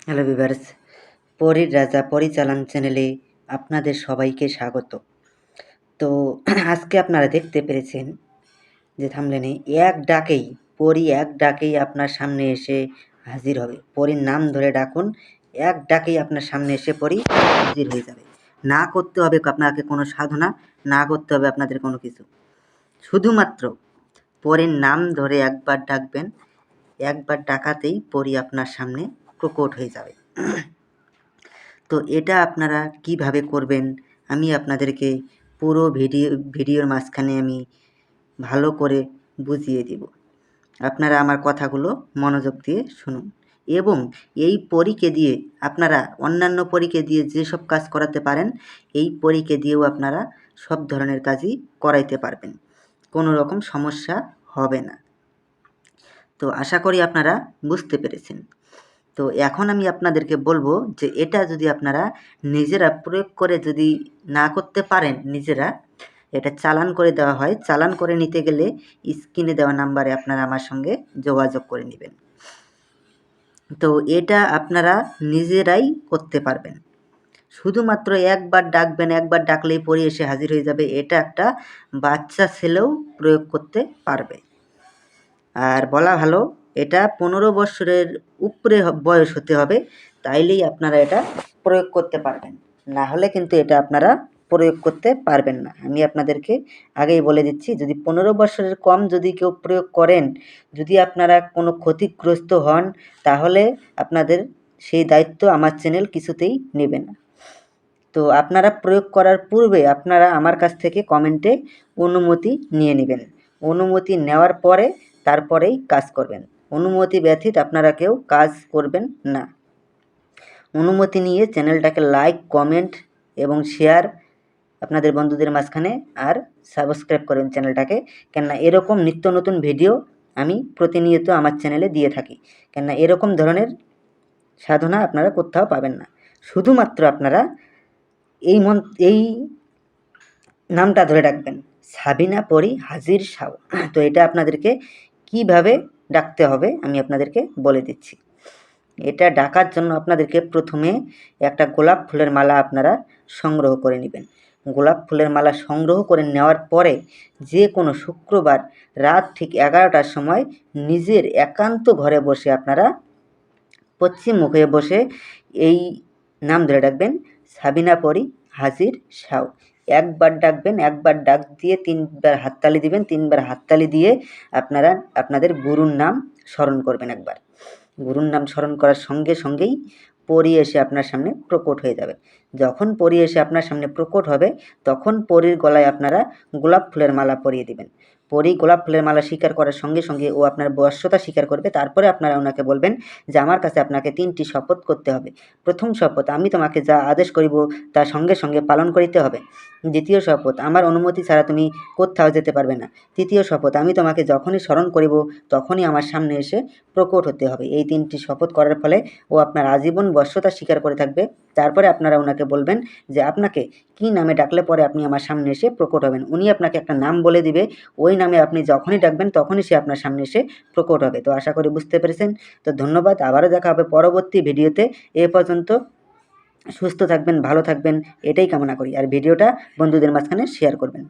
Hello viewers, পরীর রাজা পরিচালন চ্যানেলে আপনাদের সবাইকে স্বাগত। তো আজকে আপনারা দেখতে পেরেছেন যে থাম্বনেলে এক ডাকেই আপনার সামনে এসে হাজির হবে। পরীর নাম ধরে ডাকুন, এক ডাকেই আপনার সামনে এসে পরী হাজির হয়ে যাবে। না করতে হবে আপনাকে কোনো সাধনা, না করতে হবে আপনাদের কোনো কিছু। শুধুমাত্র পরীর নাম ধরে একবার ডাকবেন, একবার ডাকাতেই পরী আপনার সামনে প্রকট হয়ে যাবে। তো এটা আপনারা কিভাবে করবেন আমি আপনাদেরকে পুরো ভিডিওর মাঝখানে আমি ভালো করে বুঝিয়ে দেব। আপনারা আমার কথাগুলো মনোযোগ দিয়ে শুনুন এবং এই পরীকে দিয়ে আপনারা অন্যান্য পরীকে দিয়ে যেসব কাজ করাতে পারেন এই পরীকে দিয়েও আপনারা সব ধরনের কাজই করাইতে পারবেন, কোনো রকম সমস্যা হবে না। তো আশা করি আপনারা বুঝতে পেরেছেন। তো এখন আমি আপনাদেরকে বলবো যে এটা যদি আপনারা নিজেরা প্রয়োগ করে যদি না করতে পারেন, নিজেরা এটা চালান করে দেওয়া হয়। চালান করে নিতে গেলে স্ক্রিনে দেওয়া নাম্বারে আপনারা আমার সঙ্গে যোগাযোগ করে নেবেন। তো এটা আপনারা নিজেরাই করতে পারবেন। শুধুমাত্র একবার ডাকবেন, একবার ডাকলেই পরী এসে হাজির হয়ে যাবে। এটা একটা বাচ্চা ছেলেও প্রয়োগ করতে পারবে। আর বলা ভালো এটা 15 বছরের উপরে বয়স হতে হবে, তাইলেই আপনারা এটা প্রয়োগ করতে পারবেন। না হলে কিন্তু এটা আপনারা প্রয়োগ করতে পারবেন না। আমি আপনাদেরকে আগেই বলে দিচ্ছি, যদি 15 বছরের কম যদি কেউ প্রয়োগ করেন, যদি আপনারা কোনো ক্ষতিগ্রস্ত হন, তাহলে আপনাদের সেই দায়িত্ব আমার চ্যানেল কিছুতেই নেবে না। তো আপনারা প্রয়োগ করার পূর্বে আপনারা আমার কাছ থেকে কমেন্টে অনুমতি নিয়ে নেবেন। অনুমতি নেওয়ার পরে তারপরেই কাজ করবেন। অনুমতি ব্যতীত আপনারা কেউ কাজ করবেন না। অনুমতি নিয়ে চ্যানেলটাকে লাইক, কমেন্ট এবং শেয়ার আপনাদের বন্ধুদের মাঝখানে আর সাবস্ক্রাইব করবেন চ্যানেলটাকে। কেননা এরকম নিত্য নতুন ভিডিও আমি প্রতিনিয়ত আমার চ্যানেলে দিয়ে থাকি। কেননা এরকম ধরনের সাধনা আপনারা কোথাও পাবেন না। শুধুমাত্র আপনারা এই নামটা ধরে ডাকবেন, সাবিনা পরী হাজির সাও। তো এটা আপনাদেরকে কিভাবে ডাকতে হবে আমি আপনাদেরকে বলে দিচ্ছি। এটা ডাকার জন্য আপনাদেরকে প্রথমে একটা গোলাপ ফুলের মালা আপনারা সংগ্রহ করে নেবেন। গোলাপ ফুলের মালা সংগ্রহ করে নেওয়ার পরে যে কোনো শুক্রবার রাত ঠিক 11টার সময় নিজের একান্ত ঘরে বসে আপনারা পশ্চিম মুখে বসে এই নাম ধরে ডাকবেন, সাবিনা পরী হাজির সাও। একবার ডাকবেন, একবার ডাক দিয়ে 3বার হাততালি দিবেন। 3বার হাততালি দিয়ে আপনারা আপনাদের গুরুর নাম স্মরণ করবেন একবার। গুরুর নাম স্মরণ করার সঙ্গে সঙ্গেই পরী এসে আপনার সামনে প্রকট হয়ে যাবে। যখন পরী এসে আপনার সামনে প্রকট হবে তখন পরীর গলায় আপনারা গোলাপ ফুলের মালা পরিয়ে দিবেন। পরী গোলাপ ফুলের মালা স্বীকার করার সঙ্গে সঙ্গে ও আপনার বশ্যতা স্বীকার করবে। তারপরে আপনারা ওনাকে বলবেন যে আমার কাছে আপনাকে 3টি শপথ করতে হবে। প্রথম শপথ, আমি তোমাকে যা আদেশ করিব তা সঙ্গে সঙ্গে পালন করিতে হবে। দ্বিতীয় শপথ, আমার অনুমতি ছাড়া তুমি কোথাও যেতে পারবে না। তৃতীয় শপথ, আমি তোমাকে যখনই স্মরণ করিব তখনই আমার সামনে এসে প্রকট হতে হবে। এই 3টি শপথ করার ফলে ও আপনার আজীবন বশ্যতা স্বীকার করে থাকবে। তারপরে আপনারা ওনাকে বলবেন যে আপনাকে কী নামে ডাকলে পরে আপনি আমার সামনে এসে প্রকট হবেন। উনি আপনাকে একটা নাম বলে দিবে, ওই নামে আপনি যখনই ডাকবেন তখনই সে আপনার সামনে এসে প্রকট হবে। তো আশা করি বুঝতে পেরেছেন। তো ধন্যবাদ, আবারও দেখা হবে পরবর্তী ভিডিওতে। এ পর্যন্ত সুস্থ থাকবেন, ভালো থাকবেন, এটাই কামনা করি। আর ভিডিওটা বন্ধুদের মাঝখানে শেয়ার করবেন।